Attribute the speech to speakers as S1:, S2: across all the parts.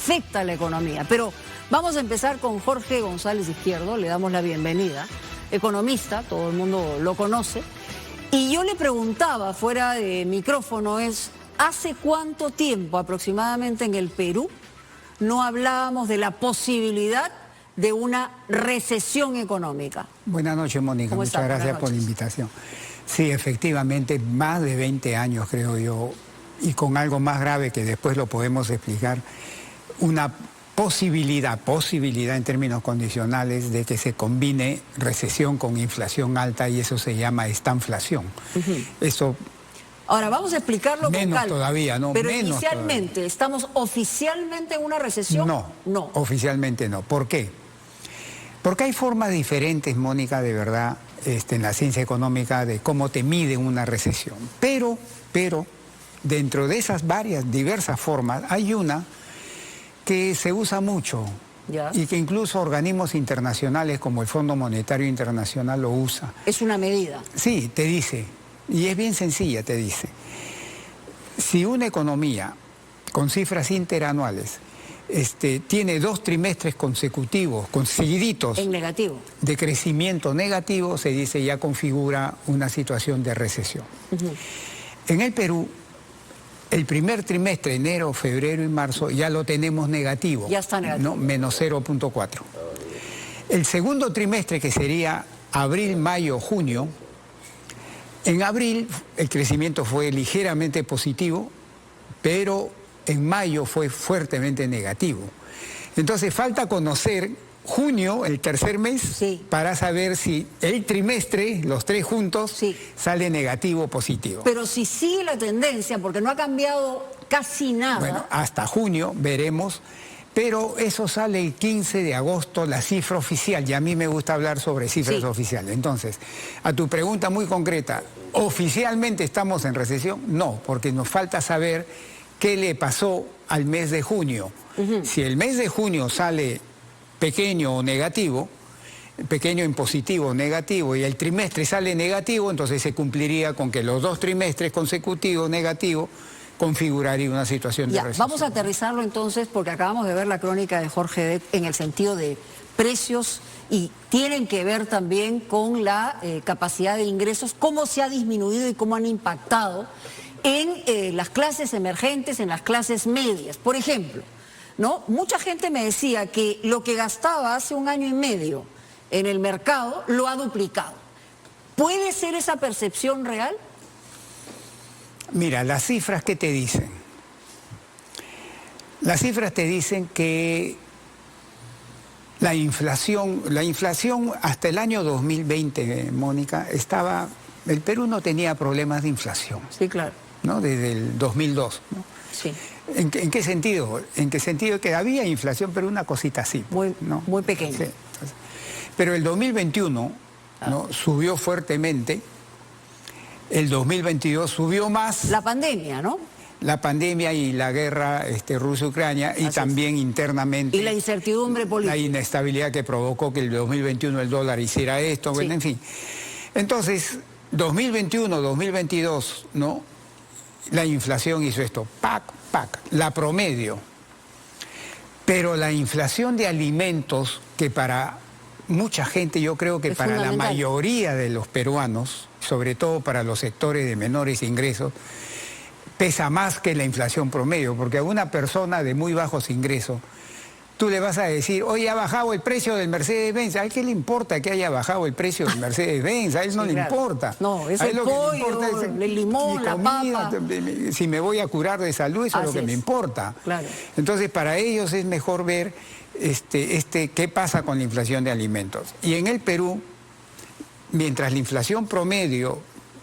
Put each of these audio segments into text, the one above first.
S1: afecta a la economía. Pero vamos a empezar con Jorge González Izquierdo, le damos la bienvenida, economista, todo el mundo lo conoce. Y yo le preguntaba fuera de micrófono, ¿hace cuánto tiempo aproximadamente en el Perú no hablábamos de la posibilidad de una recesión económica?
S2: Buenas noches, Mónica. Muchas gracias por la invitación. Sí, efectivamente, más de 20 años, creo yo, y con algo más grave que después lo podemos explicar, una posibilidad en términos condicionales de que se combine recesión con inflación alta, y eso se llama estanflación. Eso...
S1: Ahora, vamos a explicarlo con calma.
S2: Menos todavía, ¿no?
S1: Pero
S2: menos
S1: inicialmente,
S2: todavía.
S1: ¿estamos oficialmente en una recesión?
S2: No, oficialmente no. ¿Por qué? Porque hay formas diferentes, Mónica, de verdad, en la ciencia económica, de cómo te mide una recesión. Pero, dentro de esas diversas formas, hay una que se usa mucho, y que incluso organismos internacionales como el Fondo Monetario Internacional lo usa.
S1: Es una medida.
S2: Sí, te dice, y es bien sencilla, te dice, si una economía con cifras interanuales tiene 2 trimestres consecutivos, seguiditos,
S1: en negativo,
S2: de crecimiento negativo, se dice ya configura una situación de recesión. En el Perú, el primer trimestre, enero, febrero y marzo, ya lo tenemos negativo.
S1: Ya está negativo.
S2: ¿No? Menos 0.4. El segundo trimestre, que sería abril, mayo, junio, en abril el crecimiento fue ligeramente positivo, pero en mayo fue fuertemente negativo. Entonces falta conocer junio, el tercer mes, para saber si el trimestre, los 3 juntos, sale negativo o positivo.
S1: Pero si sigue la tendencia, porque no ha cambiado casi nada.
S2: Bueno, hasta junio veremos, pero eso sale el 15 de agosto, la cifra oficial, y a mí me gusta hablar sobre cifras oficiales. Entonces, a tu pregunta muy concreta, ¿oficialmente estamos en recesión? No, porque nos falta saber qué le pasó al mes de junio. Si el mes de junio sale pequeño o negativo, pequeño en positivo o negativo, y el trimestre sale negativo, entonces se cumpliría con que los 2 trimestres consecutivos negativos configuraría una situación de recesión.
S1: Vamos a aterrizarlo entonces, porque acabamos de ver la crónica de Jorge en el sentido de precios, y tienen que ver también con la capacidad de ingresos, cómo se ha disminuido y cómo han impactado en las clases emergentes, en las clases medias. Por ejemplo, ¿no? Mucha gente me decía que lo que gastaba hace 1 año y medio en el mercado lo ha duplicado. ¿Puede ser esa percepción real?
S2: Mira, las cifras, ¿qué te dicen? Las cifras te dicen que la inflación hasta el año 2020, Mónica, el Perú no tenía problemas de inflación.
S1: Sí, claro.
S2: ¿No? Desde el 2002, ¿no?
S1: Sí.
S2: ¿En qué sentido? En qué sentido que había inflación, pero una cosita así.
S1: Muy pequeña.
S2: Sí. Pero el 2021 ¿no? subió fuertemente, el 2022 subió más.
S1: La pandemia, ¿no?
S2: La pandemia y la guerra Rusia-Ucrania, y también internamente.
S1: Y la incertidumbre política.
S2: La inestabilidad que provocó que el 2021 el dólar hiciera esto, bueno, en fin. Entonces, 2021, 2022, ¿no? La inflación hizo esto, la promedio. Pero la inflación de alimentos, que para mucha gente, yo creo que para la mayoría de los peruanos, sobre todo para los sectores de menores ingresos, pesa más que la inflación promedio, porque a una persona de muy bajos ingresos, tú le vas a decir, oye, ha bajado el precio del Mercedes-Benz. ¿A él qué le importa que haya bajado el precio del Mercedes-Benz? A él no le importa.
S1: No, es el pollo, el limón, la papa.
S2: Si me voy a curar de salud, eso es lo que me importa.
S1: Claro.
S2: Entonces, para ellos es mejor ver qué pasa con la inflación de alimentos. Y en el Perú, mientras la inflación promedio,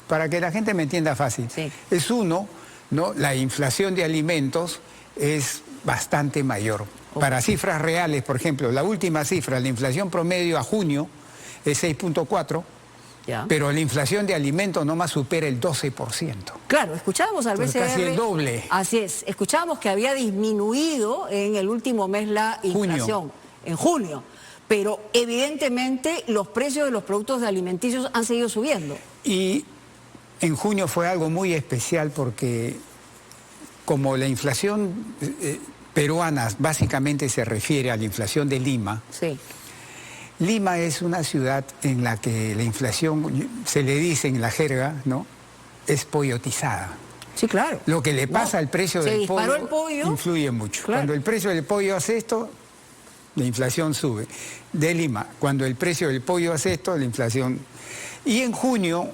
S2: para que la gente me entienda fácil, es 1, ¿no? La inflación de alimentos es bastante mayor. Para cifras reales, por ejemplo, la última cifra, la inflación promedio a junio es 6.4, pero la inflación de alimentos no más supera el 12%.
S1: Claro, escuchábamos al BCR...
S2: Casi el doble.
S1: Así es, escuchábamos que había disminuido en el último mes la inflación, en junio, pero evidentemente los precios de los productos alimenticios han seguido subiendo.
S2: Y en junio fue algo muy especial porque como la inflación peruanas básicamente se refiere a la inflación de Lima.
S1: Sí.
S2: Lima es una ciudad en la que la inflación, se le dice en la jerga, ¿no?, es pollotizada.
S1: Sí, claro.
S2: Lo que le pasa al precio del pollo,
S1: el pollo
S2: influye mucho.
S1: Claro.
S2: Cuando el precio del pollo hace esto, la inflación sube. De Lima, cuando el precio del pollo hace esto, la inflación... Y en junio,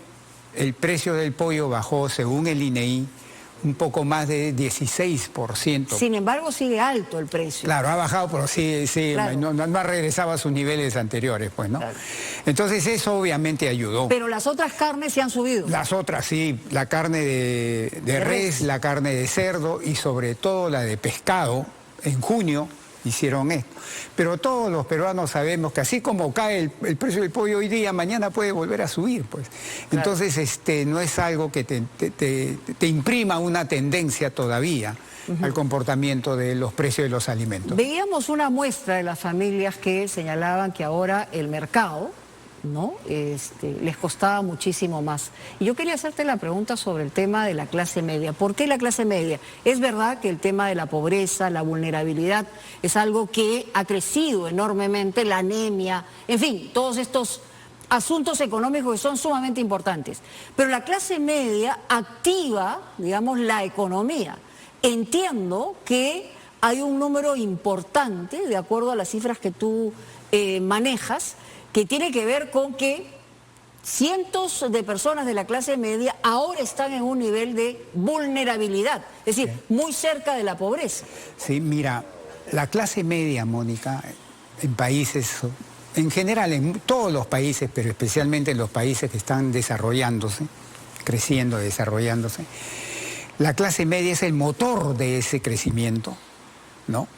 S2: el precio del pollo bajó, según el INEI, un poco más de 16%.
S1: Sin embargo, sigue alto el precio.
S2: Claro, ha bajado, pero sí,
S1: claro.
S2: no ha regresado a sus niveles anteriores, pues, ¿no?
S1: Claro.
S2: Entonces eso obviamente ayudó.
S1: Pero las otras carnes se han subido.
S2: Las otras sí, la carne de res, la carne de cerdo y sobre todo la de pescado, en junio hicieron esto. Pero todos los peruanos sabemos que así como cae el precio del pollo hoy día, mañana puede volver a subir, pues. Claro. Entonces no es algo que te imprima una tendencia todavía al comportamiento de los precios de los alimentos.
S1: Veíamos una muestra de las familias que señalaban que ahora el mercado, ¿no?, les costaba muchísimo más. Y yo quería hacerte la pregunta sobre el tema de la clase media. ¿Por qué la clase media? Es verdad que el tema de la pobreza, la vulnerabilidad, es algo que ha crecido enormemente, la anemia, en fin, todos estos asuntos económicos que son sumamente importantes. Pero la clase media activa, digamos, la economía. Entiendo que hay un número importante, de acuerdo a las cifras que tú manejas, que tiene que ver con que cientos de personas de la clase media ahora están en un nivel de vulnerabilidad, es decir, muy cerca de la pobreza.
S2: Sí, mira, la clase media, Mónica, en países, en general en todos los países, pero especialmente en los países que están desarrollándose, creciendo, desarrollándose, la clase media es el motor de ese crecimiento, ¿no?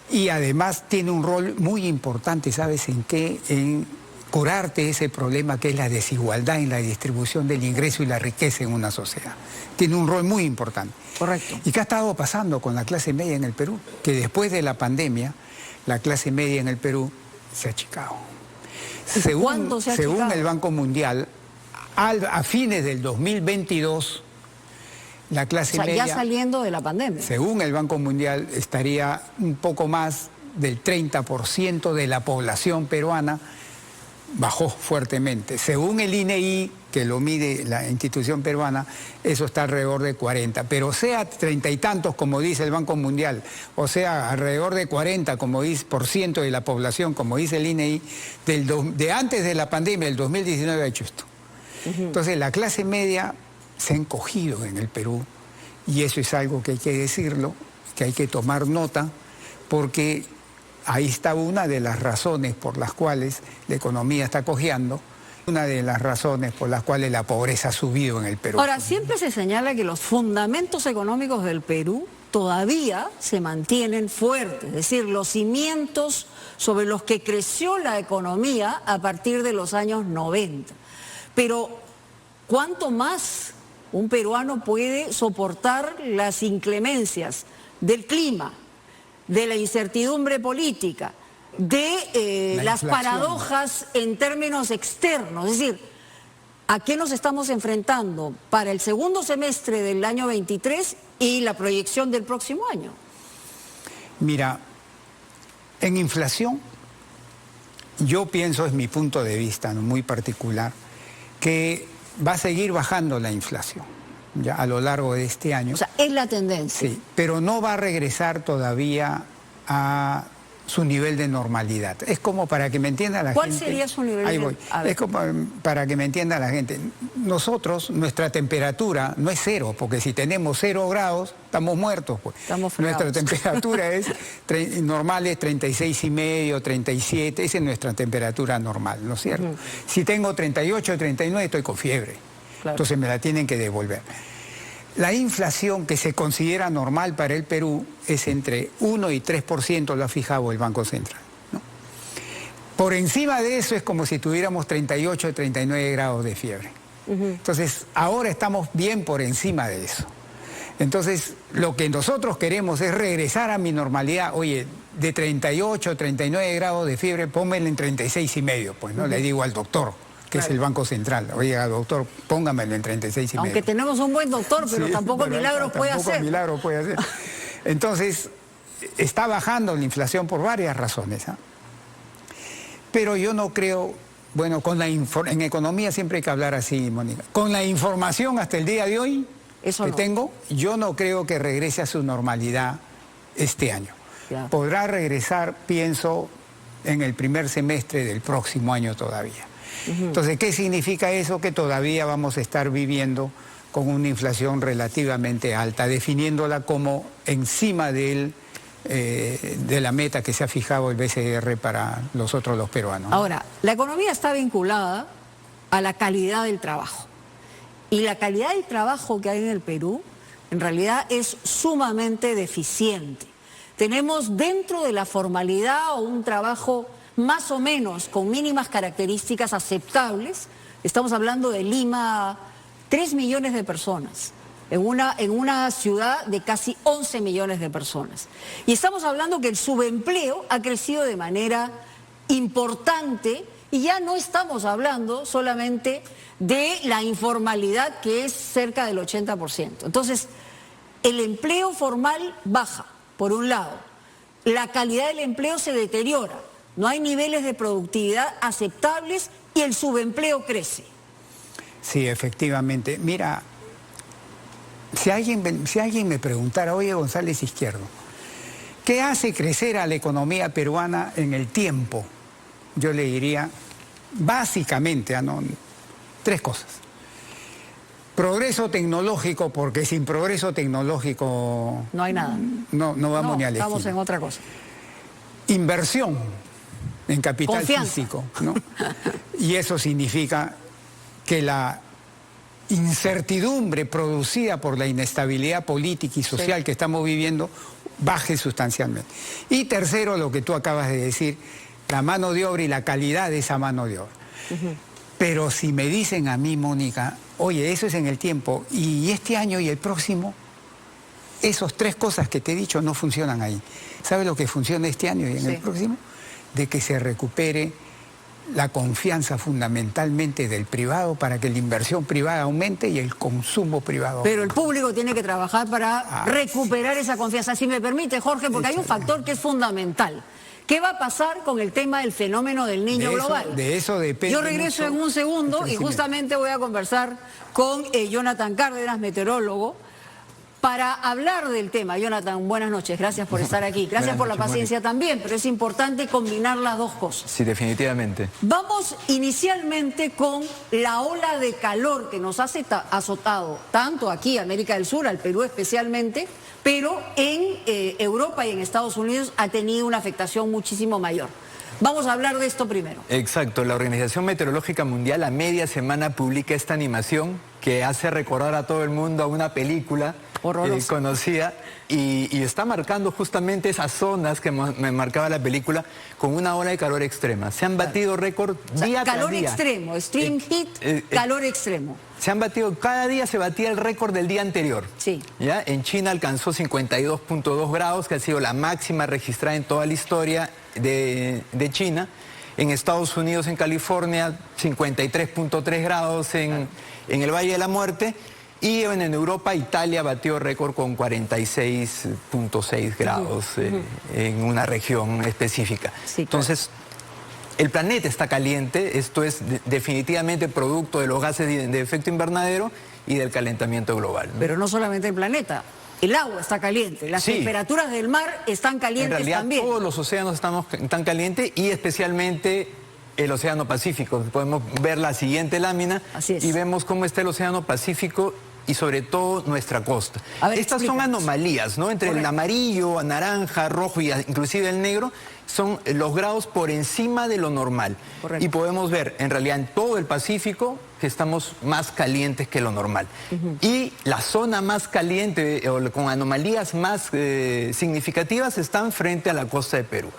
S2: Y además tiene un rol muy importante, ¿sabes en qué? En curarte ese problema que es la desigualdad en la distribución del ingreso y la riqueza en una sociedad. Tiene un rol muy importante.
S1: Correcto.
S2: ¿Y qué ha estado pasando con la clase media en el Perú? Que después de la pandemia, la clase media en el Perú se ha achicado.
S1: ¿Cuánto se ha achicado?
S2: Según el Banco Mundial, a fines del 2022, la clase media,
S1: ya saliendo de la pandemia,
S2: según el Banco Mundial, estaría un poco más del 30% de la población peruana, bajó fuertemente. Según el INEI, que lo mide la institución peruana, eso está alrededor de 40%. Pero sea 30 y tantos, como dice el Banco Mundial, o sea alrededor de 40%, como dice, por ciento de la población, como dice el INEI, de antes de la pandemia, el 2019 ha hecho esto. Entonces la clase media se ha encogido en el Perú, y eso es algo que hay que decirlo, que hay que tomar nota, porque ahí está una de las razones por las cuales la economía está cojeando, una de las razones por las cuales la pobreza ha subido en el Perú.
S1: Ahora, siempre se señala que los fundamentos económicos del Perú todavía se mantienen fuertes, es decir, los cimientos sobre los que creció la economía a partir de los años 90. Pero, ¿cuánto más un peruano puede soportar las inclemencias del clima, de la incertidumbre política, de las paradojas en términos externos? Es decir, ¿a qué nos estamos enfrentando para el segundo semestre del año 23 y la proyección del próximo año?
S2: Mira, en inflación, yo pienso, es mi punto de vista, ¿no?, muy particular, que va a seguir bajando la inflación ya a lo largo de este año.
S1: O sea, es la tendencia.
S2: Sí, pero no va a regresar todavía a su nivel de normalidad. Es como para que me entienda la gente.
S1: ¿Cuál sería su nivel?
S2: Ahí voy. Es como para que me entienda la gente. Nosotros, nuestra temperatura no es 0, porque si tenemos 0 grados, estamos muertos, pues.
S1: Estamos fregados.
S2: Nuestra temperatura es normal, es 36,5, 37, esa es nuestra temperatura normal, ¿no es cierto? Si tengo 38, 39, estoy con fiebre. Claro. Entonces me la tienen que devolver. La inflación que se considera normal para el Perú es entre 1 y 3%, lo ha fijado el Banco Central, ¿no? Por encima de eso es como si tuviéramos 38 o 39 grados de fiebre. Entonces, ahora estamos bien por encima de eso. Entonces, lo que nosotros queremos es regresar a mi normalidad. Oye, de 38 o 39 grados de fiebre, pónmelo en 36,5, pues, ¿no? Le digo al doctor, que es el Banco Central. Oiga, doctor, póngamelo en 36,5.
S1: Aunque tenemos un buen doctor, pero
S2: sí,
S1: tampoco milagros puede hacer.
S2: Tampoco milagros puede hacer. Entonces, está bajando la inflación por varias razones, ¿ah? Pero yo no creo, bueno, en economía siempre hay que hablar así, Mónica. Con la información hasta el día de hoy tengo, yo no creo que regrese a su normalidad este año. Ya. Podrá regresar, pienso, en el primer semestre del próximo año todavía. Entonces, ¿qué significa eso? Que todavía vamos a estar viviendo con una inflación relativamente alta, definiéndola como encima de la meta que se ha fijado el BCR para los peruanos.
S1: Ahora, la economía está vinculada a la calidad del trabajo. Y la calidad del trabajo que hay en el Perú, en realidad, es sumamente deficiente. Tenemos dentro de la formalidad un trabajo más o menos con mínimas características aceptables. Estamos hablando de Lima, 3 millones de personas. En una ciudad de casi 11 millones de personas. Y estamos hablando que el subempleo ha crecido de manera importante y ya no estamos hablando solamente de la informalidad, que es cerca del 80%. Entonces, el empleo formal baja, por un lado. La calidad del empleo se deteriora. No hay niveles de productividad aceptables y el subempleo crece.
S2: Sí, efectivamente. Mira, si alguien me preguntara, oye, González Izquierdo, ¿qué hace crecer a la economía peruana en el tiempo? Yo le diría, básicamente, 3 cosas. Progreso tecnológico, porque sin progreso tecnológico
S1: no hay nada.
S2: No vamos ni a la esquina.
S1: Estamos en otra cosa.
S2: Inversión en capital físico, ¿no? Y eso significa que la incertidumbre producida por la inestabilidad política y social que estamos viviendo baje sustancialmente. Y tercero, lo que tú acabas de decir, la mano de obra y la calidad de esa mano de obra. Pero si me dicen a mí, Mónica, oye, eso es en el tiempo, y este año y el próximo, esas 3 cosas que te he dicho no funcionan ahí. ¿Sabes lo que funciona este año y en el próximo? De que se recupere la confianza fundamentalmente del privado para que la inversión privada aumente y el consumo privado aumente.
S1: Pero el público tiene que trabajar para recuperar esa confianza. Si me permite, Jorge, porque hay un factor que es fundamental. ¿Qué va a pasar con el tema del fenómeno del niño global?
S2: De eso depende.
S1: Yo regreso en un segundo y justamente voy a conversar con Jonathan Cárdenas, meteorólogo, para hablar del tema. Jonathan, buenas noches, gracias por estar aquí. Gracias por la paciencia también, pero es importante combinar las dos cosas.
S3: Sí, definitivamente.
S1: Vamos inicialmente con la ola de calor que nos ha azotado tanto aquí, América del Sur, al Perú especialmente, pero en Europa y en Estados Unidos ha tenido una afectación muchísimo mayor. Vamos a hablar de esto primero.
S3: Exacto, la Organización Meteorológica Mundial a media semana publica esta animación que hace recordar a todo el mundo a una película conocida y está marcando justamente esas zonas que me marcaba la película con una ola de calor extrema. Se han batido récord día tras día.
S1: Calor extremo, extreme heat, calor extremo.
S3: Se han batido, cada día se batía el récord del día anterior.
S1: Sí.
S3: ¿Ya? En China alcanzó 52.2 grados, que ha sido la máxima registrada en toda la historia de China. En Estados Unidos, en California, 53.3 grados en el Valle de la Muerte. Y en Europa, Italia batió récord con 46.6 grados en una región específica. Sí, entonces, el planeta está caliente, esto es definitivamente producto de los gases de efecto invernadero y del calentamiento global, ¿no?
S1: Pero no solamente el planeta, el agua está caliente, las temperaturas del mar están calientes también.
S3: En realidad todos los océanos están calientes y especialmente el Océano Pacífico. Podemos ver la siguiente lámina y vemos cómo está el Océano Pacífico y sobre todo nuestra costa. Estas son anomalías, ¿no? Entre el amarillo, naranja, rojo y inclusive el negro, son los grados por encima de lo normal. Correcto. Y podemos ver, en realidad, en todo el Pacífico, que estamos más calientes que lo normal. Y la zona más caliente, o con anomalías más significativas, están frente a la costa de Perú.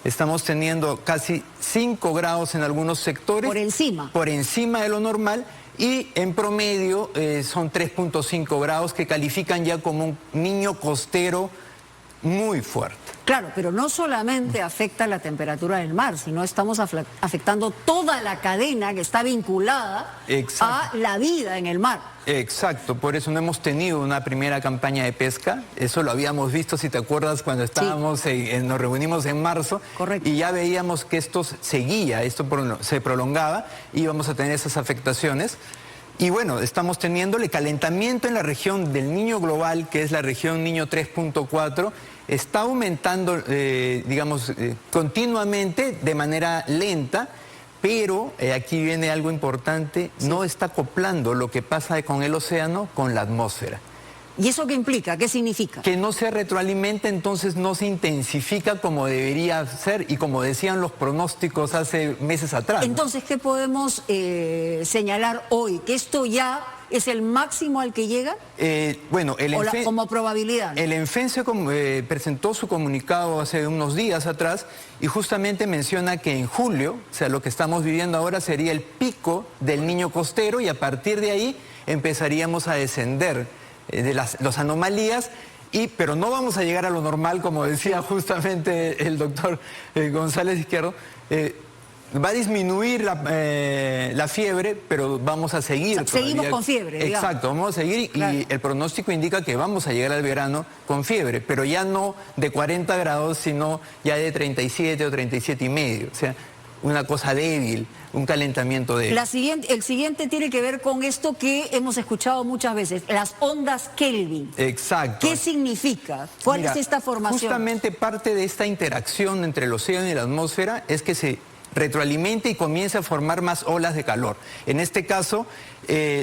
S3: Estamos teniendo casi 5 grados en algunos sectores.
S1: Por encima.
S3: Por encima de lo normal. Y en promedio son 3.5 grados que califican ya como un niño costero muy fuerte.
S1: Claro, pero no solamente afecta la temperatura del mar, sino estamos afectando toda la cadena que está vinculada a la vida en el mar.
S3: Exacto, por eso no hemos tenido una primera campaña de pesca. Eso lo habíamos visto, si te acuerdas, cuando estábamos, nos reunimos en marzo.
S1: Correcto.
S3: Y ya veíamos que esto seguía, esto se prolongaba y íbamos a tener esas afectaciones. Y bueno, estamos teniéndole calentamiento en la región del Niño global, que es la región Niño 3.4, está aumentando, continuamente, de manera lenta, pero aquí viene algo importante, no está acoplando lo que pasa con el océano con la atmósfera.
S1: ¿Y eso qué implica? ¿Qué significa?
S3: Que no se retroalimenta, entonces no se intensifica como debería ser y como decían los pronósticos hace meses atrás.
S1: Entonces, ¿qué podemos señalar hoy? ¿Que esto ya es el máximo al que llega?
S3: Bueno,
S1: como probabilidad, ¿no?
S3: El ENFEN presentó su comunicado hace unos días atrás y justamente menciona que en julio, o sea, lo que estamos viviendo ahora sería el pico del Niño costero y a partir de ahí empezaríamos a descender de las anomalías, pero no vamos a llegar a lo normal, como decía justamente el doctor González Izquierdo. Va a disminuir la fiebre, pero vamos a seguir.
S1: O sea, seguimos con fiebre, digamos.
S3: Exacto, vamos a seguir y el pronóstico indica que vamos a llegar al verano con fiebre, pero ya no de 40 grados, sino ya de 37 o 37,5. O sea, una cosa débil, un calentamiento débil.
S1: El siguiente tiene que ver con esto que hemos escuchado muchas veces, las ondas Kelvin.
S3: Exacto.
S1: ¿Qué significa? ¿Cuál es esta formación?
S3: Justamente parte de esta interacción entre el océano y la atmósfera es que se retroalimenta y comienza a formar más olas de calor. En este caso,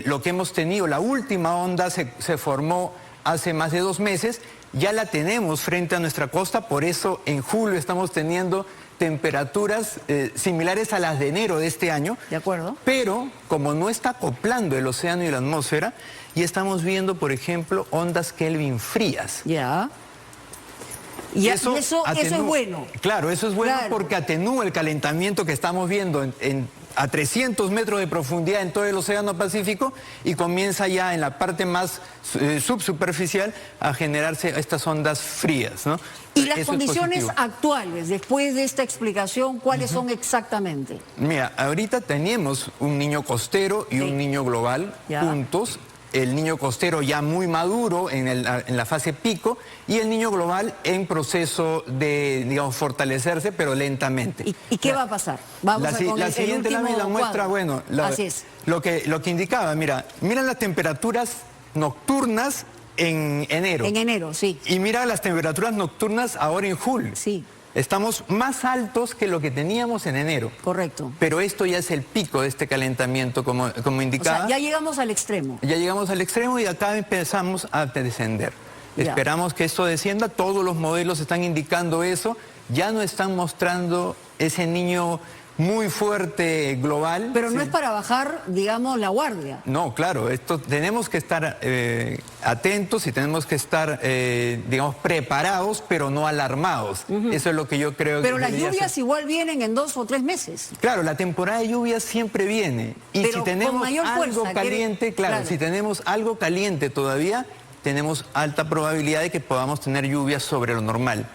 S3: lo que hemos tenido, la última onda se formó hace más de 2 meses, ya la tenemos frente a nuestra costa, por eso en julio estamos teniendo temperaturas similares a las de enero de este año.
S1: De acuerdo.
S3: Pero como no está acoplando el océano y la atmósfera, y estamos viendo, por ejemplo, ondas Kelvin frías.
S1: Ya. Y eso es bueno.
S3: Claro, eso es bueno porque atenúa el calentamiento que estamos viendo a 300 metros de profundidad en todo el Océano Pacífico y comienza ya en la parte más subsuperficial a generarse estas ondas frías, ¿no?
S1: ¿Y las condiciones actuales, después de esta explicación, cuáles son exactamente?
S3: Mira, ahorita tenemos un niño costero y un niño global juntos. El niño costero ya muy maduro en la fase pico y el niño global en proceso de, digamos, fortalecerse, pero lentamente.
S1: ¿Y qué va a pasar? Vamos
S3: la siguiente lámina muestra, bueno, lo que indicaba, mira las temperaturas nocturnas en enero.
S1: En enero, sí.
S3: Y mira las temperaturas nocturnas ahora en julio.
S1: Sí.
S3: Estamos más altos que lo que teníamos en enero.
S1: Correcto.
S3: Pero esto ya es el pico de este calentamiento, como indicaba.
S1: O sea, ya llegamos al extremo.
S3: Ya llegamos al extremo y acá empezamos a descender. Esperamos que esto descienda, todos los modelos están indicando eso, ya no están mostrando ese niño muy fuerte global.
S1: Pero no es para bajar, digamos, la guardia.
S3: No, claro, tenemos que estar atentos y tenemos que estar, digamos, preparados, pero no alarmados. Eso es lo que yo creo.
S1: Pero las lluvias igual vienen en 2 o 3 meses.
S3: Claro, la temporada de lluvias siempre viene. Y
S1: pero
S3: si tenemos
S1: con mayor
S3: algo
S1: fuerza,
S3: caliente, claro, si tenemos algo caliente todavía, tenemos alta probabilidad de que podamos tener lluvias sobre lo normal.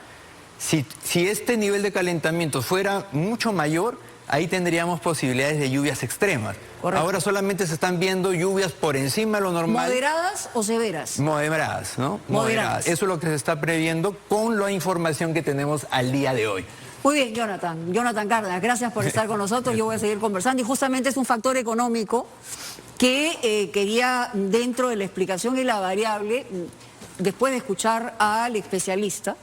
S3: Si este nivel de calentamiento fuera mucho mayor, ahí tendríamos posibilidades de lluvias extremas. Correcto. Ahora solamente se están viendo lluvias por encima de lo normal.
S1: ¿Moderadas o severas?
S3: Moderadas, ¿no?
S1: Moderadas.
S3: Eso es lo que se está previendo con la información que tenemos al día de hoy.
S1: Muy bien, Jonathan Cárdenas, gracias por estar con nosotros. Yo voy a seguir conversando y justamente es un factor económico que quería, dentro de la explicación y la variable, después de escuchar al especialista.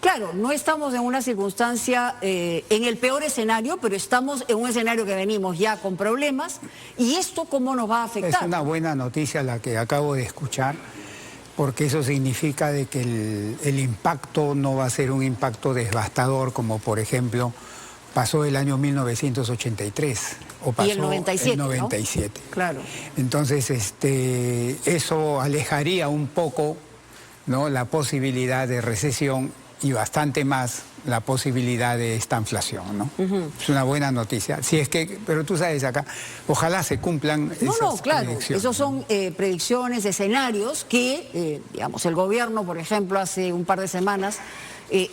S1: Claro, no estamos en una circunstancia, en el peor escenario, pero estamos en un escenario que venimos ya con problemas. ¿Y esto cómo nos va a afectar?
S2: Es una buena noticia la que acabo de escuchar, porque eso significa de que el impacto no va a ser un impacto devastador, como por ejemplo pasó el año 1983 o pasó
S1: y el 97,
S2: el 97.
S1: ¿no? Claro.
S2: Entonces, eso alejaría un poco, ¿no?, la posibilidad de recesión y bastante más la posibilidad de esta inflación, ¿no? Es una buena noticia. Si es que, pero tú sabes acá, ojalá se cumplan esas
S1: claro,
S2: predicciones.
S1: esos son predicciones, escenarios que, digamos, el gobierno, por ejemplo, hace un par de semanas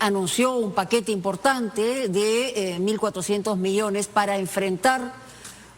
S1: anunció un paquete importante de 1.400 millones para enfrentar,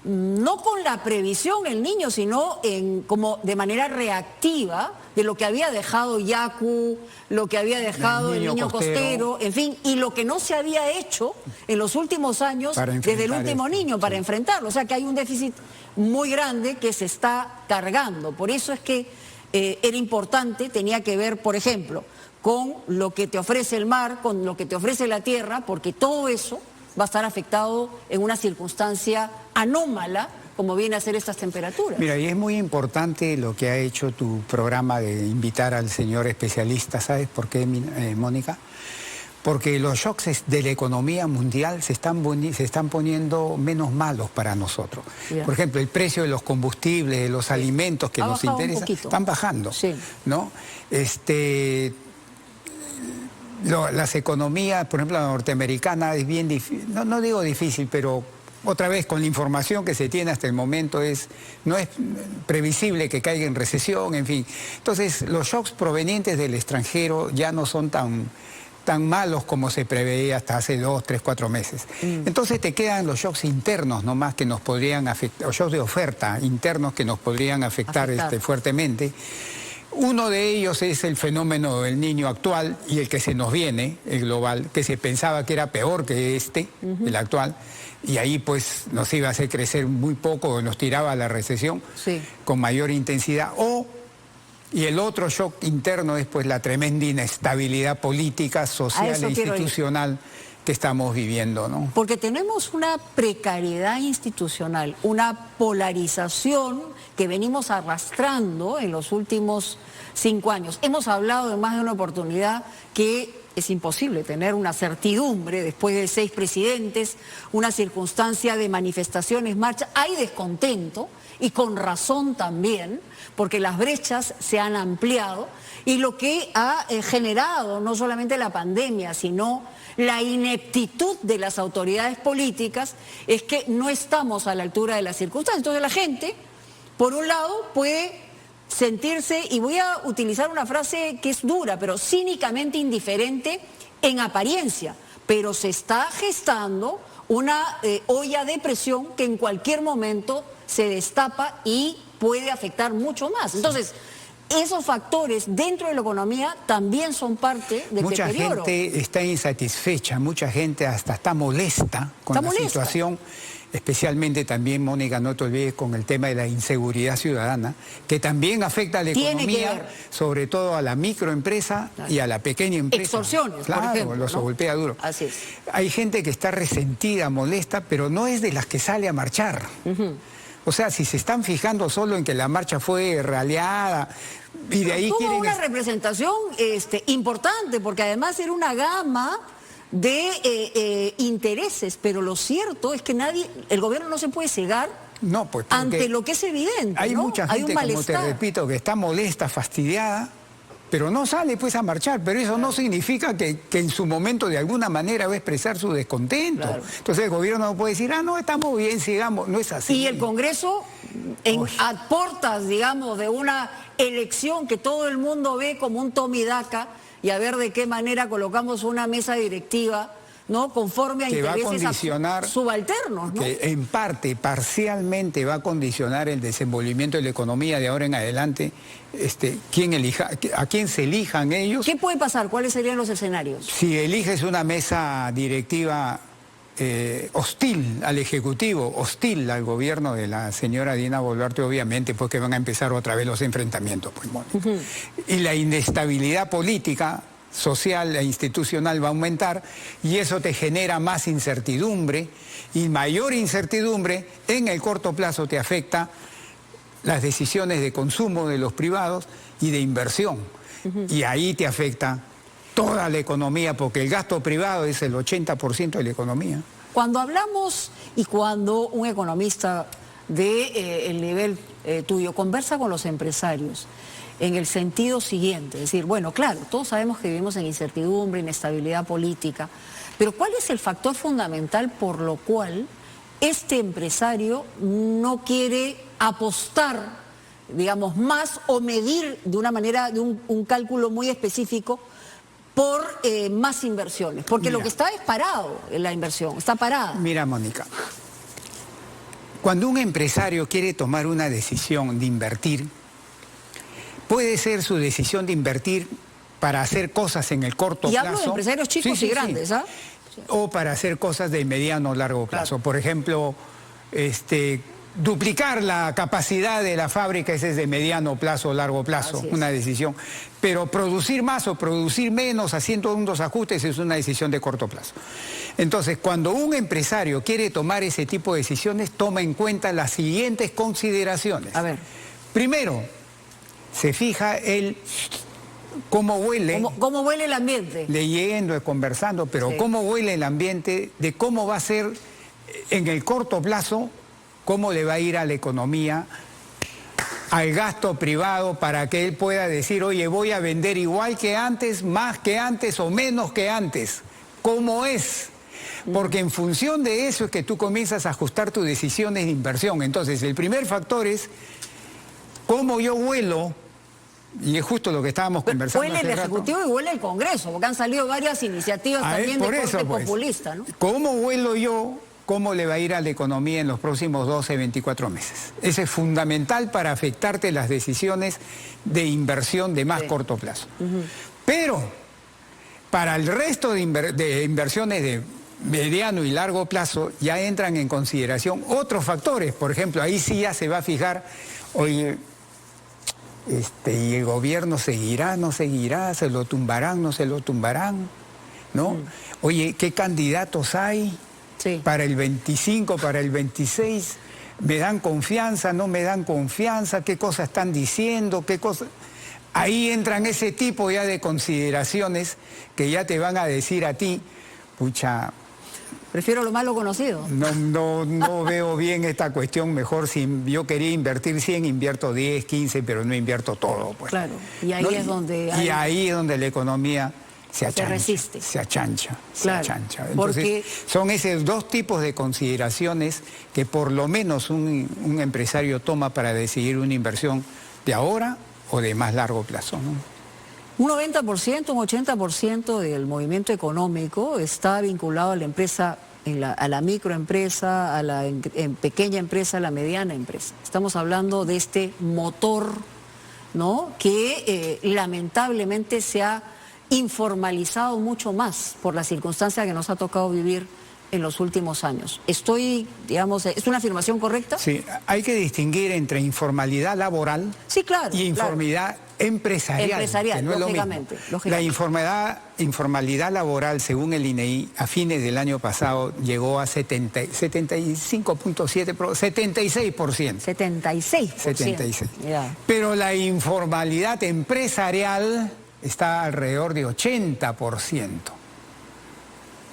S1: no con la previsión el niño, sino como de manera reactiva de lo que había dejado Yaku, lo que había dejado el niño costero, en fin, y lo que no se había hecho en los últimos años desde el último niño para enfrentarlo. O sea que hay un déficit muy grande que se está cargando. Por eso es que era importante, tenía que ver, por ejemplo, con lo que te ofrece el mar, con lo que te ofrece la tierra, porque todo eso va a estar afectado en una circunstancia anómala, como viene a ser estas temperaturas.
S2: Mira, y es muy importante lo que ha hecho tu programa de invitar al señor especialista, ¿sabes por qué, Mónica? Porque los shocks de la economía mundial se están poniendo menos malos para nosotros. Yeah. Por ejemplo, el precio de los combustibles, de los alimentos que nos interesan, están bajando, ¿no? Las economías, por ejemplo, la norteamericana es bien difícil, no digo difícil, pero otra vez con la información que se tiene hasta el momento no es previsible que caiga en recesión, en fin. Entonces, los shocks provenientes del extranjero ya no son tan malos como se preveía hasta hace 2, 3, 4 meses. Entonces te quedan los shocks internos nomás que nos podrían afectar, o shocks de oferta internos que nos podrían afectar. Fuertemente. Uno de ellos es el fenómeno del Niño actual y el que se nos viene, el global, que se pensaba que era peor que el actual, y ahí pues nos iba a hacer crecer muy poco, nos tiraba a la recesión con mayor intensidad. Y el otro shock interno es pues la tremenda inestabilidad política, social e institucional que estamos viviendo, ¿no?
S1: Porque tenemos una precariedad institucional, una polarización que venimos arrastrando en los últimos 5 años. Hemos hablado en más de una oportunidad que es imposible tener una certidumbre después de 6 presidentes, una circunstancia de manifestaciones, marchas. Hay descontento y con razón también, porque las brechas se han ampliado y lo que ha generado no solamente la pandemia, sino la ineptitud de las autoridades políticas es que no estamos a la altura de las circunstancias. Entonces la gente, por un lado, puede sentirse, y voy a utilizar una frase que es dura, pero cínicamente indiferente en apariencia, pero se está gestando una olla de presión que en cualquier momento se destapa y puede afectar mucho más. Entonces, esos factores dentro de la economía también son parte del deterioro.
S2: Mucha gente está insatisfecha, mucha gente hasta está molesta con la situación, especialmente también, Mónica, no te olvides con el tema de la inseguridad ciudadana, que también afecta a la economía, sobre todo a la microempresa y a la pequeña empresa.
S1: Extorsiones,
S2: claro,
S1: por ejemplo,
S2: los golpea duro.
S1: Así es.
S2: Hay gente que está resentida, molesta, pero no es de las que sale a marchar. O sea, si se están fijando solo en que la marcha fue raleada y de ahí
S1: tuvo una representación importante, porque además era una gama de intereses, pero lo cierto es que el gobierno no se puede cegar ante lo que es evidente.
S2: Hay mucha gente, como te repito, que está molesta, fastidiada, pero no sale pues a marchar, pero eso no significa que en su momento de alguna manera va a expresar su descontento. Claro. Entonces el gobierno no puede decir, no, estamos bien, sigamos, no es así.
S1: Y el Congreso, a portas, digamos, de una elección que todo el mundo ve como un toma y daca, y a ver de qué manera colocamos una mesa directiva, ¿no? Conforme a intereses subalternos, ¿no?
S2: Que en parte, parcialmente va a condicionar el desenvolvimiento de la economía de ahora en adelante, a quién se elijan ellos.
S1: ¿Qué puede pasar? ¿Cuáles serían los escenarios?
S2: Si eliges una mesa directiva hostil al Ejecutivo, hostil al gobierno de la señora Dina Boluarte, obviamente, porque van a empezar otra vez los enfrentamientos, pues, y la inestabilidad política, social e institucional va a aumentar, y eso te genera más incertidumbre, y mayor incertidumbre en el corto plazo te afecta las decisiones de consumo de los privados y de inversión, y ahí te afecta toda la economía, porque el gasto privado es el 80% de la economía.
S1: Cuando hablamos y cuando un economista de el nivel tuyo conversa con los empresarios, en el sentido siguiente, es decir, bueno, claro, todos sabemos que vivimos en incertidumbre, inestabilidad política, pero ¿cuál es el factor fundamental por lo cual este empresario no quiere apostar, digamos, más o medir de una manera, de un cálculo muy específico, por más inversiones, porque lo que está es parado la inversión, está parada.
S2: Mira, Mónica, cuando un empresario quiere tomar una decisión de invertir, puede ser su decisión de invertir para hacer cosas en el corto plazo.
S1: Y hablo de empresarios chicos y grandes, ¿ah?
S2: O para hacer cosas de mediano o largo plazo. Claro. Por ejemplo, duplicar la capacidad de la fábrica, ese es de mediano plazo o largo plazo, una decisión. Pero producir más o producir menos, haciendo unos ajustes, es una decisión de corto plazo. Entonces, cuando un empresario quiere tomar ese tipo de decisiones, toma en cuenta las siguientes consideraciones.
S1: A ver.
S2: Primero, se fija el cómo huele.
S1: ¿Cómo huele el ambiente?
S2: Leyendo, conversando, pero sí, cómo huele el ambiente, de cómo va a ser en el corto plazo, cómo le va a ir a la economía, al gasto privado, para que él pueda decir, oye, voy a vender igual que antes, más que antes o menos que antes. ¿Cómo es? Porque en función de eso es que tú comienzas a ajustar tus decisiones de inversión. Entonces, el primer factor es cómo yo huelo. Y es justo lo que estábamos conversando.
S1: Huele el Ejecutivo y huele el Congreso, porque han salido varias iniciativas también de corte populista, ¿no?
S2: ¿Cómo huelo yo? ¿Cómo le va a ir a la economía en los próximos 12, 24 meses? Eso es fundamental para afectarte las decisiones de inversión de más corto plazo. Pero para el resto de inversiones de mediano y largo plazo ya entran en consideración otros factores. Por ejemplo, ahí sí ya se va a fijar, oye, y el gobierno seguirá, no seguirá, se lo tumbarán, no se lo tumbarán, ¿no? Oye, ¿qué candidatos hay para el 25, para el 26? ¿Me dan confianza, no me dan confianza? ¿Qué cosas están diciendo? ¿Qué cosas? Ahí entran ese tipo ya de consideraciones que ya te van a decir a ti, pucha,
S1: prefiero lo malo conocido.
S2: No veo bien esta cuestión. Mejor, si yo quería invertir 100, invierto 10, 15, pero no invierto todo. Pues.
S1: Claro, y ahí es donde...
S2: Y ahí es donde la economía se
S1: resiste.
S2: Se achancha,
S1: claro,
S2: se achancha. Entonces, son esos dos tipos de consideraciones que por lo menos un empresario toma para decidir una inversión de ahora o de más largo plazo, ¿no?
S1: Un 90%, un 80% del movimiento económico está vinculado a la empresa, a la microempresa, a la pequeña empresa, a la mediana empresa. Estamos hablando de este motor, ¿no?, que lamentablemente se ha informalizado mucho más por las circunstancias que nos ha tocado vivir en los últimos años. Digamos, ¿es una afirmación correcta?
S2: Sí, hay que distinguir entre informalidad laboral y informalidad empresarial.
S1: Empresarial,
S2: que no
S1: lógicamente.
S2: La informalidad laboral, según el INEI, a fines del año pasado llegó a 76%.
S1: 76%. Yeah.
S2: Pero la informalidad empresarial está alrededor de 80%.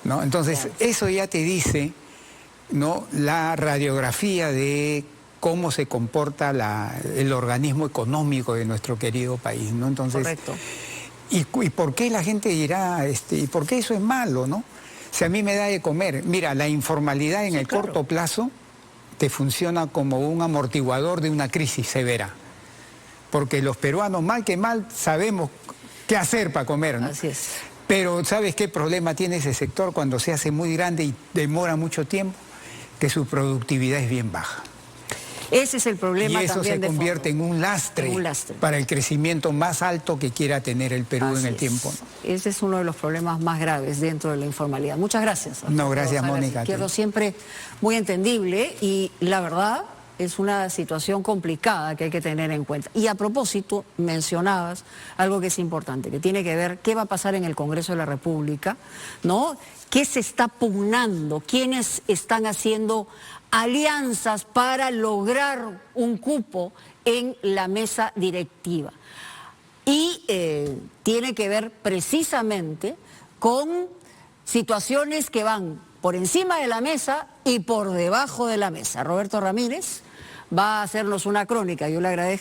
S2: ¿No? Entonces, eso ya te dice, ¿no?, la radiografía de cómo se comporta el organismo económico de nuestro querido país, ¿no? Entonces,
S1: correcto.
S2: ¿Y por qué la gente dirá, y por qué eso es malo, no? Si a mí me da de comer, mira, la informalidad en el corto plazo te funciona como un amortiguador de una crisis severa, porque los peruanos, mal que mal, sabemos qué hacer para comer, ¿no?
S1: Así es.
S2: Pero ¿sabes qué problema tiene ese sector cuando se hace muy grande y demora mucho tiempo? Que su productividad es bien baja.
S1: Ese es el problema.
S2: Y eso
S1: también
S2: se convierte en un lastre para el crecimiento más alto que quiera tener el Perú en el tiempo.
S1: Ese es uno de los problemas más graves dentro de la informalidad. Muchas gracias.
S2: No, gracias, Mónica.
S1: Quiero siempre muy entendible y la verdad es una situación complicada que hay que tener en cuenta. Y a propósito, mencionabas algo que es importante, que tiene que ver qué va a pasar en el Congreso de la República, ¿no? ¿Qué se está pugnando? ¿Quiénes están haciendo alianzas para lograr un cupo en la mesa directiva? Y tiene que ver precisamente con situaciones que van por encima de la mesa y por debajo de la mesa. Roberto Ramírez va a hacernos una crónica, yo le agradezco.